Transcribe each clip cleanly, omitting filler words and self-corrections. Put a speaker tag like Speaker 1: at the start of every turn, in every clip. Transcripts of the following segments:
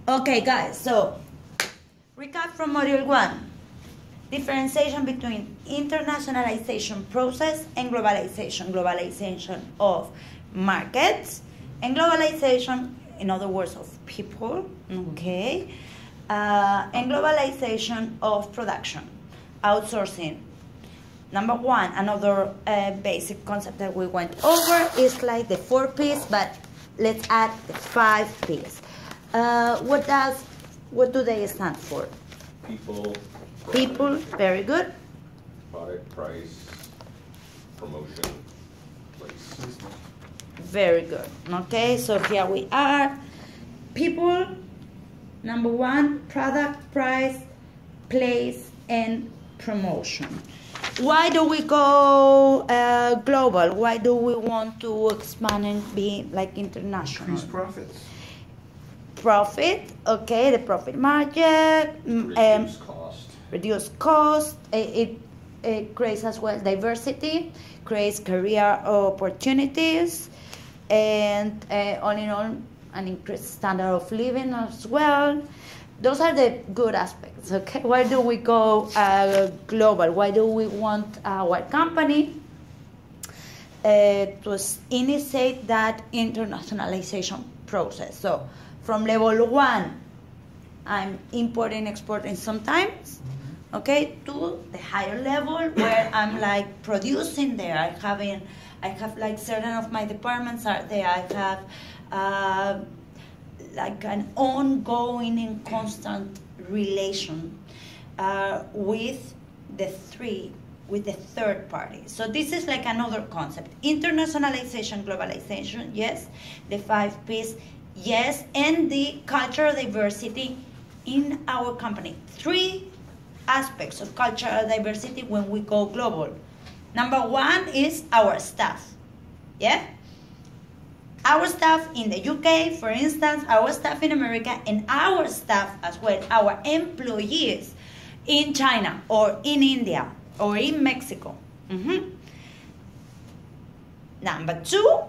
Speaker 1: Okay, guys, so recap from module 1. Differentiation between internationalization process and globalization. Globalization of markets and globalization, in other words, of people, okay? And globalization of production, outsourcing. Number 1, another basic concept that we went over is like the 4 P's, but let's add the 5 P's. What do they stand for?
Speaker 2: People.
Speaker 1: People, very good.
Speaker 2: Product, price, promotion, place.
Speaker 1: Very good. Okay, so here we are. People, number 1, product, price, place, and promotion. Why do we go global? Why do we want to expand and be like international?
Speaker 3: Increase profits.
Speaker 1: Profit, okay, the profit margin.
Speaker 2: Reduce cost.
Speaker 1: Reduce cost. It creates as well diversity, creates career opportunities, and all in all, an increased standard of living as well. Those are the good aspects, okay? Why do we go global? Why do we want our company to initiate that internationalization process? So from level 1, I'm importing, exporting sometimes, okay, to the higher level where I'm like producing there. I have like certain of my departments are there. I have like an ongoing and constant relation with the third party. So this is like another concept. Internationalization, globalization, yes. The 5 P's, yes. And the cultural diversity in our company. 3 aspects of cultural diversity when we go global. Number 1 is our staff, yeah? Our staff in the UK, for instance, our staff in America, and our staff as well, our employees in China or in India or in Mexico. Number 2,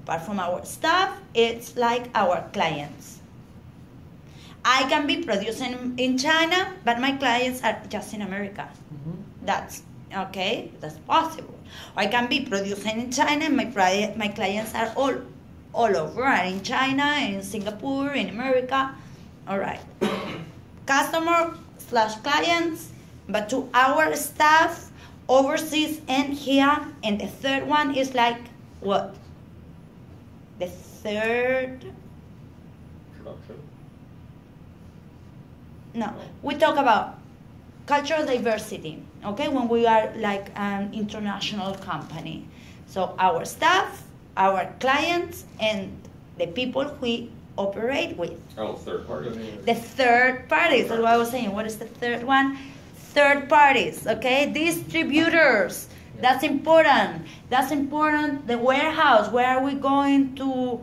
Speaker 1: apart from our staff, it's like our clients. I can be producing in China, but my clients are just in America. That's okay, that's possible. Or I can be producing in China and my clients are all over, and in China, in Singapore, in America. All right. Customer/clients, but to our staff, overseas and here. And the third one is like what? The third?
Speaker 2: Production.
Speaker 1: No, we talk about cultural diversity, okay, when we are like an international company. So our staff, our clients, and the people we operate with.
Speaker 2: Oh, third party.
Speaker 1: The third parties, that's what I was saying. What is the third one? Third parties, okay? Distributors, that's important. That's important. The warehouse, where are we going to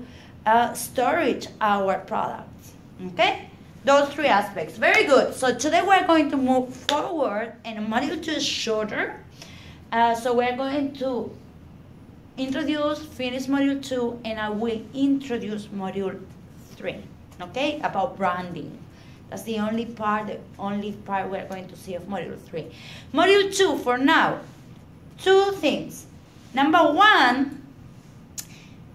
Speaker 1: storage our products, okay? Those 3 aspects, very good. So today we're going to move forward, and module 2 is shorter. So we're going to finish module 2, and I will introduce module 3, okay, about branding. That's the only part we're going to see of module 3. Module 2, for now, 2 things. Number 1,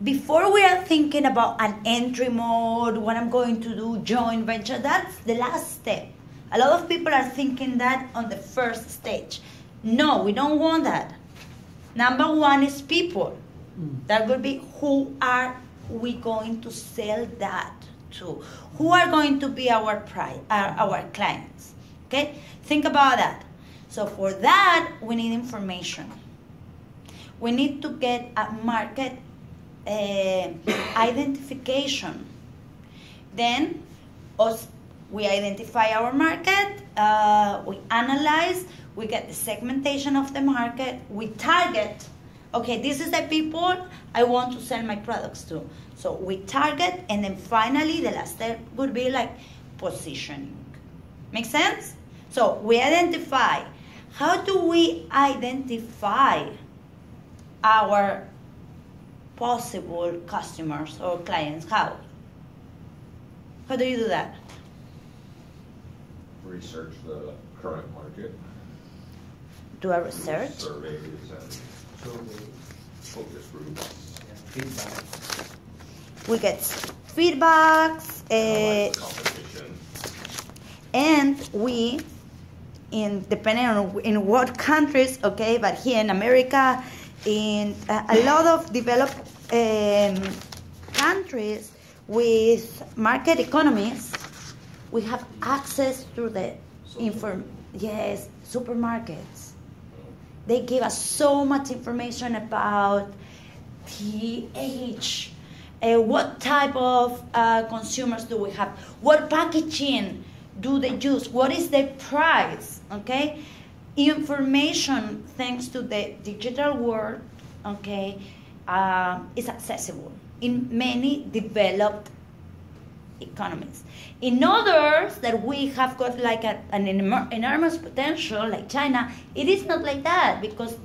Speaker 1: before we are thinking about an entry mode, what I'm going to do, joint venture, that's the last step. A lot of people are thinking that on the first stage. No, we don't want that. Number 1 is people. That will be, who are we going to sell that to? Who are going to be our clients? Okay, think about that. So for that, we need information. We need to get a market identification. Then we identify our market, we analyze, we get the segmentation of the market, we target. Okay, this is the people I want to sell my products to. So we target, and then finally the last step would be like positioning. Make sense? So we identify. How do we identify our possible customers or clients? How do you do that?
Speaker 2: research the current market?
Speaker 1: Do a research.
Speaker 2: Surveys and focus groups.
Speaker 3: Feedback.
Speaker 1: We get feedbacks,
Speaker 2: Analyze the competition.
Speaker 1: and we, depending on in what countries, okay, but here in America, in a lot of developed countries with market economies, we have access to the supermarkets. They give us so much information about pH, what type of consumers do we have, what packaging do they use, what is the price, okay? Information, thanks to the digital world, okay, is accessible in many developed economies. In others that we have got like an enormous potential, like China, it is not like that, because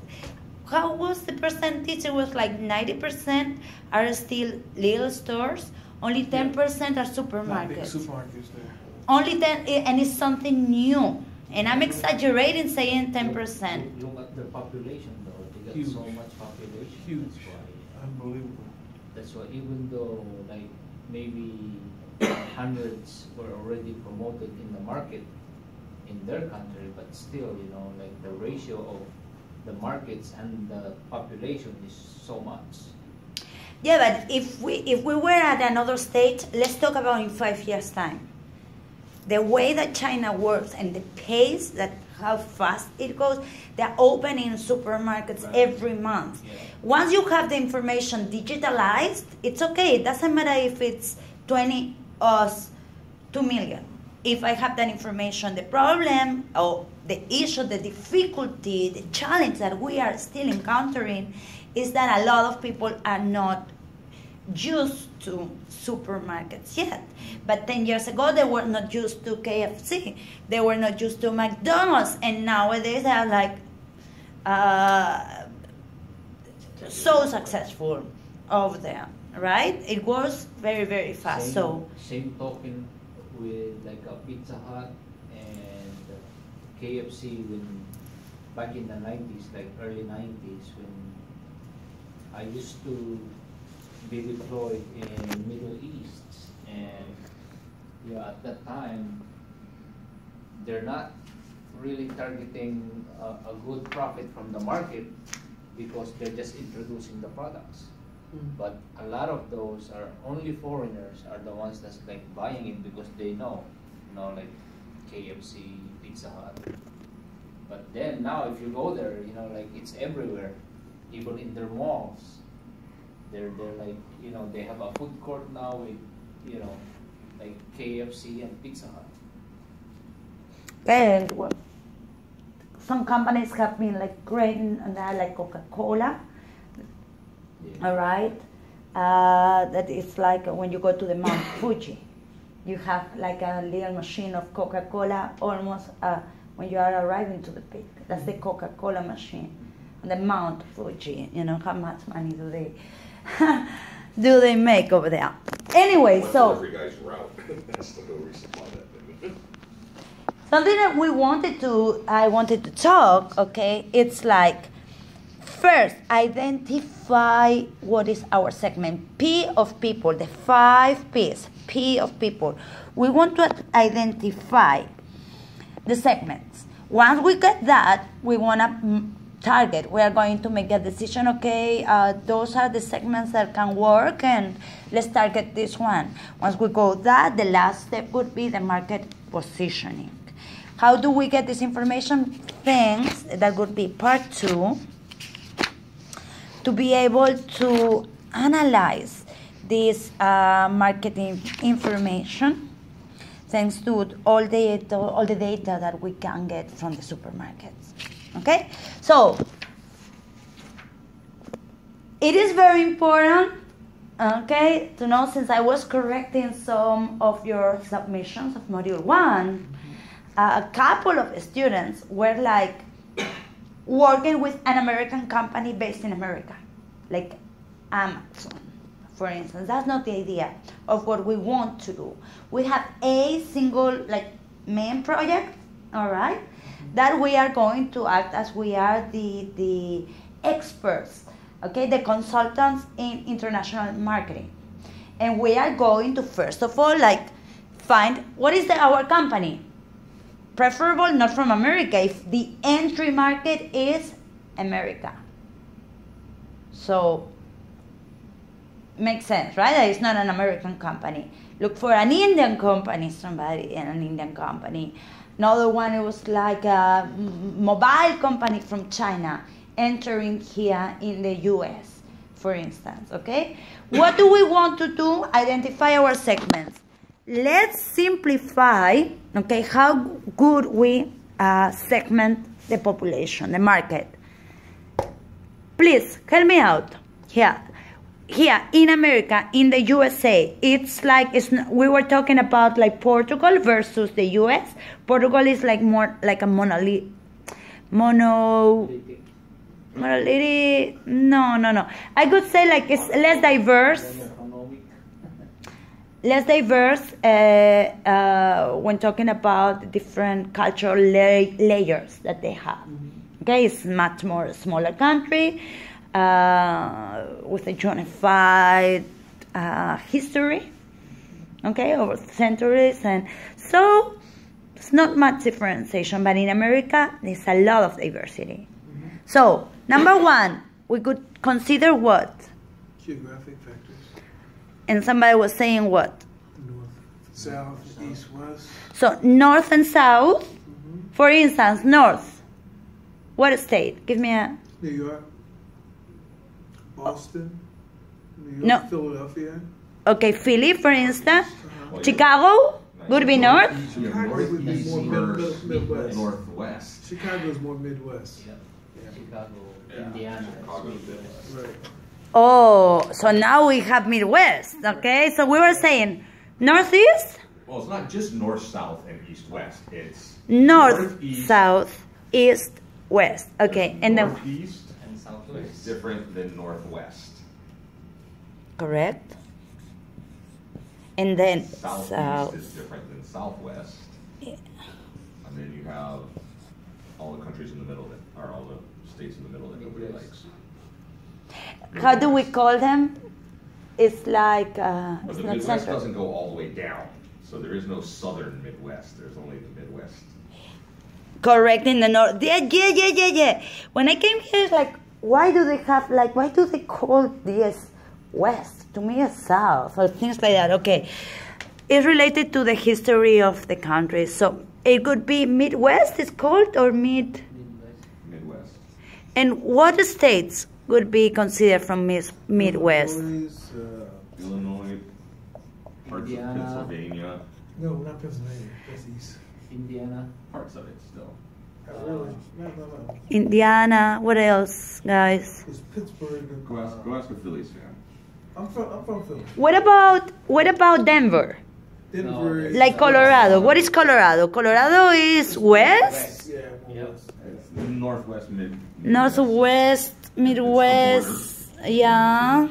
Speaker 1: how was the percentage? It was like 90% are still little stores, only 10% are supermarkets.
Speaker 4: Big supermarkets there.
Speaker 1: Only 10, and it's something new. And I'm exaggerating saying 10%.
Speaker 3: Look at the population though. They got
Speaker 4: Huge.
Speaker 3: so much population.
Speaker 4: Huge.
Speaker 3: That's why.
Speaker 4: Unbelievable.
Speaker 3: That's why even though like maybe hundreds were already promoted in the market in their country, but still, you know, like the ratio of the markets and the population is so much.
Speaker 1: Yeah, but if we were at another stage, let's talk about in 5 years' time. The way that China works and the pace that how fast it goes, they're opening supermarkets every month.
Speaker 3: Yeah.
Speaker 1: Once you have the information digitalized, it's okay. It doesn't matter if it's 20 or 2 million. If I have that information, the problem or the issue, the difficulty, the challenge that we are still encountering is that a lot of people are not used to supermarkets yet. But 10 years ago, they were not used to KFC. They were not used to McDonald's. And nowadays, they are like so successful over there, right? It was very, very fast.
Speaker 3: Same token with like a Pizza Hut and KFC when back in the 90s, like early 90s, when I used to be deployed in Middle East, and at that time they're not really targeting a good profit from the market because they're just introducing the products. But a lot of those are only foreigners are the ones that's like buying it because they know, like KFC, Pizza Hut. But then now if you go there, like it's everywhere, even in their malls. They're like, they have a food court now with, like KFC and Pizza Hut.
Speaker 1: And well, some companies have been like great, and like Coca-Cola.
Speaker 3: Yeah.
Speaker 1: All right, that is like when you go to the Mount Fuji, you have like a little machine of Coca-Cola almost when you are arriving to the peak. That's the Coca-Cola machine, and the Mount Fuji. How much money do they make over there? Anyway, so
Speaker 2: Every guy's route has to go resupply that thing.
Speaker 1: something that I wanted to talk. Okay, it's like. First, identify what is our segment. P of people, the 5 P's. P of people. We want to identify the segments. Once we get that, we want to target. We are going to make a decision, okay, those are the segments that can work, and let's target this one. Once we go that, the last step would be the market positioning. How do we get this information? Things that would be part 2. To be able to analyze this marketing information, thanks to all the data that we can get from the supermarkets. Okay, so it is very important, okay, to know, since I was correcting some of your submissions of Module 1, a couple of students were like working with an American company based in America, like Amazon, for instance. That's not the idea of what we want to do. We have a single main project, all right? That we are going to act as we are the experts, okay, the consultants in international marketing. And we are going to, first of all, like, find what is our company. Preferable not from America, if the entry market is America. So, makes sense, right? That it's not an American company. Look for an Indian company, somebody in an Indian company. Another one, it was like a mobile company from China entering here in the US, for instance, okay? What do we want to do? Identify our segments. Let's simplify, okay, how good we segment the population, the market. Please, help me out. Here in America, in the USA, it's like, we were talking about like Portugal versus the US. Portugal is like more like a monolithic, no. I could say like it's less diverse when talking about different cultural layers that they have. Okay, it's much more smaller country with a unified history, okay, over centuries, and so it's not much differentiation. But in America, there's a lot of diversity. So, number one, we could consider what?
Speaker 4: Geographic factors.
Speaker 1: And somebody was saying what?
Speaker 4: North, south, east, west.
Speaker 1: So, north and south. For instance, north. What state? Give me a...
Speaker 4: New York. Boston. New York,
Speaker 1: No.
Speaker 4: Philadelphia.
Speaker 1: Okay, Philly, for instance. Chicago would be north.
Speaker 4: Chicago would be more Midwest.
Speaker 2: Northwest.
Speaker 4: Chicago is more Midwest.
Speaker 3: Yeah. Chicago, Indiana.
Speaker 2: Chicago's
Speaker 4: Right.
Speaker 1: Oh, so now we have Midwest, okay? So we were saying northeast,
Speaker 2: Well, it's not just north, south, and east, west. It's
Speaker 1: north,
Speaker 2: northeast,
Speaker 1: south, east, west. Okay, and then
Speaker 2: northeast
Speaker 3: And
Speaker 2: is
Speaker 3: southwest.
Speaker 2: different than northwest.
Speaker 1: correct. And then
Speaker 2: Southeast
Speaker 1: south.
Speaker 2: is different than southwest.
Speaker 1: Yeah.
Speaker 2: And then you have all the countries in the middle that are all the states in the middle that nobody
Speaker 3: Midwest.
Speaker 2: likes.
Speaker 1: How do we call them? It's like
Speaker 2: But
Speaker 1: it's
Speaker 2: the
Speaker 1: not
Speaker 2: Midwest
Speaker 1: central.
Speaker 2: doesn't go all the way down, so there is no southern Midwest. There's only the Midwest.
Speaker 1: Correct, in the north. Yeah. When I came here, it's like, why do they call this west? To me, it's south, or things like that. Okay. It's related to the history of the country. So it could be Midwest, it's called, or
Speaker 3: Midwest.
Speaker 2: Midwest.
Speaker 1: And what states would be considered from Midwest?
Speaker 2: Illinois, parts
Speaker 3: Indiana.
Speaker 2: of Pennsylvania,
Speaker 4: No, not Pennsylvania. That's east.
Speaker 3: Indiana.
Speaker 2: parts of it still.
Speaker 4: Really? No.
Speaker 1: Indiana. What else, guys?
Speaker 4: It's Pittsburgh.
Speaker 2: Go ask a Phillies fan.
Speaker 4: I'm from Philly.
Speaker 1: What about Denver?
Speaker 4: Denver.
Speaker 3: No,
Speaker 4: is-
Speaker 1: Like Colorado. What is Colorado? Colorado is west,
Speaker 4: Yeah, more
Speaker 3: Yep.
Speaker 4: west.
Speaker 2: It's northwest, Midwest.
Speaker 1: northwest, Midwest. Yeah.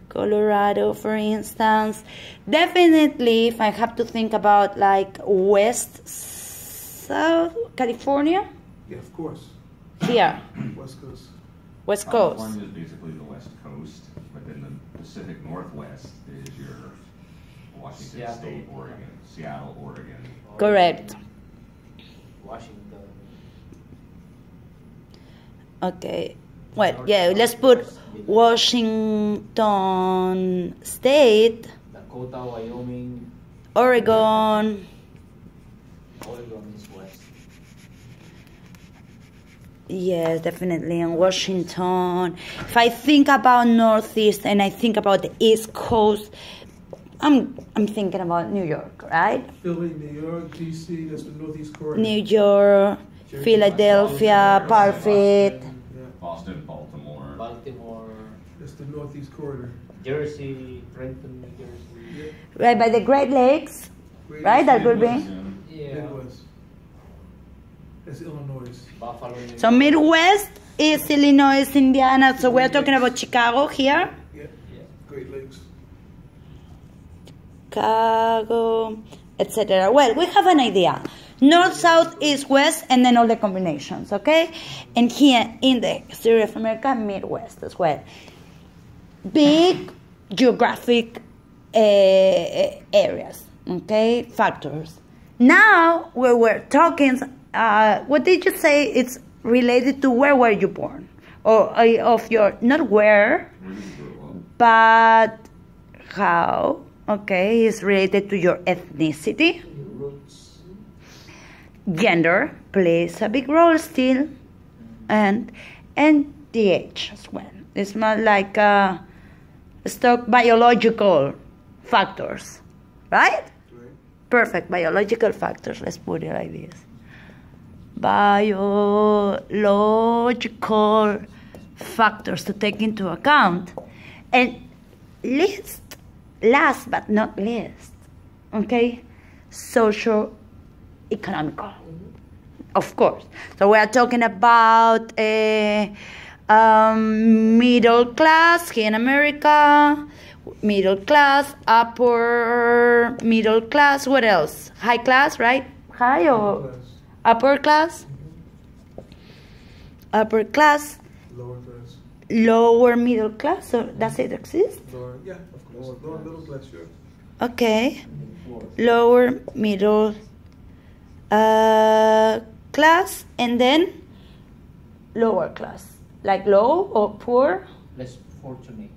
Speaker 1: Colorado, for instance. Definitely, if I have to think about like west, south, California,
Speaker 4: Yeah, of course.
Speaker 1: here,
Speaker 4: West Coast.
Speaker 1: West Coast.
Speaker 2: California is basically the west coast, but then the Pacific Northwest is your Washington
Speaker 3: Seattle.
Speaker 2: State, Oregon, Seattle, Oregon.
Speaker 1: Correct.
Speaker 3: Washington.
Speaker 1: Okay. Well, yeah, let's put Washington State,
Speaker 3: Dakota, Wyoming.
Speaker 1: Oregon.
Speaker 3: Oregon is west.
Speaker 1: Yes, definitely. And Washington. If I think about Northeast and I think about the East Coast, I'm thinking about New York, right?
Speaker 4: Philly, New York, D.C. That's the Northeast corridor.
Speaker 1: New York, Philadelphia, Parfit.
Speaker 4: Yeah,
Speaker 2: Boston, Baltimore.
Speaker 3: Baltimore.
Speaker 4: that's the Northeast corridor.
Speaker 3: Jersey, Trenton, New Jersey.
Speaker 4: Yeah.
Speaker 1: Right by the Great Lakes,
Speaker 4: Great
Speaker 1: right? That could be.
Speaker 2: Midwest,
Speaker 3: Yeah.
Speaker 4: Midwest. That's Illinois.
Speaker 3: Buffalo, New
Speaker 1: So
Speaker 3: York.
Speaker 1: Midwest is Illinois, Indiana. So we're talking about Chicago here.
Speaker 4: Yeah.
Speaker 3: Yeah.
Speaker 4: Great Lakes.
Speaker 1: Chicago, etc. Well, we have an idea. North, south, east, west, and then all the combinations, okay? And here in the theory of America, Midwest as well. Big geographic areas, okay? Factors. Now, we were talking, what did you say? It's related to where were you born? Or of your, not where, but how, okay? It's related to your ethnicity. Gender plays a big role still, and the age as well. It's not like stock biological factors, right? Perfect, biological factors. Let's put it like this: biological factors to take into account, and last but not least, okay, socio-economical, of course. So we are talking about middle class here in America, middle class, upper middle class, what else? High class, right? High or upper class? Upper class.
Speaker 4: Lower class.
Speaker 1: Lower middle class, so does it exist?
Speaker 4: Lower, yeah, of course. Lower middle class, sure.
Speaker 1: Okay. Lower middle class, and then lower class. Like low or poor?
Speaker 3: Less fortunate.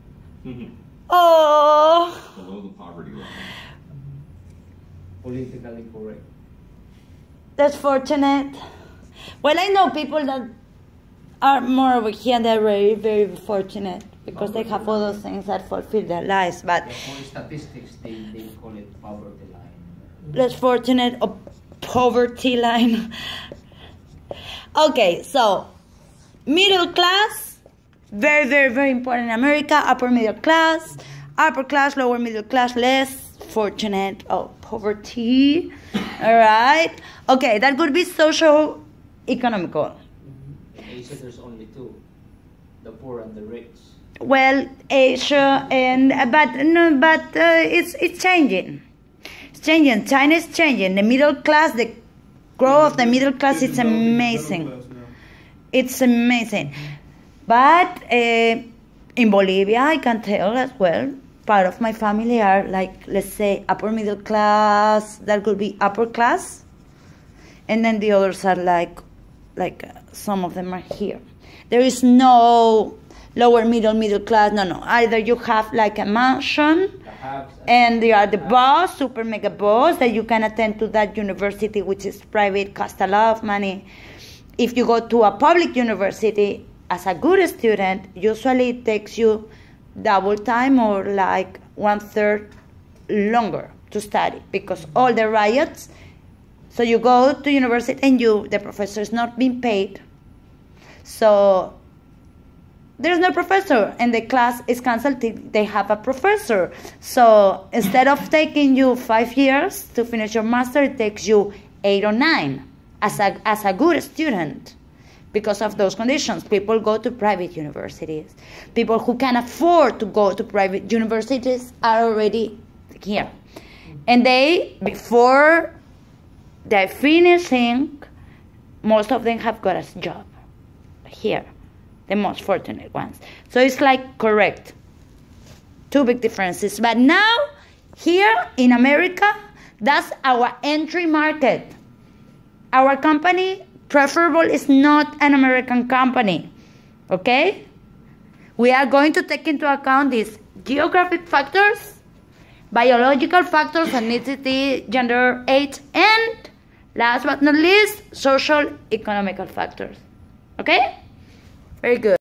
Speaker 1: Oh!
Speaker 2: Below the poverty line.
Speaker 3: Politically correct.
Speaker 1: That's fortunate. Well, I know people that are more over here and they're very, very fortunate because they have all those things that fulfill their lives. But
Speaker 3: Yeah, for statistics, they call it poverty line.
Speaker 1: less fortunate or poverty line. Okay, so middle class, very, very, very important in America. Upper middle class, upper class, lower middle class, less fortunate. Oh, poverty. All right. Okay, that would be socio-economical.
Speaker 3: You said there's only two, the poor and the rich.
Speaker 1: Well, Asia but it's changing. It's changing. China is changing. The middle class, the growth of the middle class, it's amazing. It's amazing. But in Bolivia, I can tell as well, part of my family are like, let's say, upper middle class, that could be upper class. And then the others are like some of them are here. There is no lower middle class, no. Either you have like a mansion, and you are the boss, super mega boss, that you can attend to that university, which is private, cost a lot of money. If you go to a public university as a good student, usually it takes you double time or like 1/3 longer to study because all the riots. So you go to university and the professor is not being paid. So there's no professor and the class is canceled. They have a professor. So instead of taking you 5 years to finish your master, it takes you 8 or 9 as a good student. Because of those conditions, people go to private universities. People who can afford to go to private universities are already here. And before they're finishing, most of them have got a job here, the most fortunate ones. So it's like correct. Two big differences. But now, here in America, that's our entry market. Our company, preferable, is not an American company. Okay? We are going to take into account these geographic factors, biological factors, ethnicity, gender, age, and last but not least, social economical factors. Okay? Very good.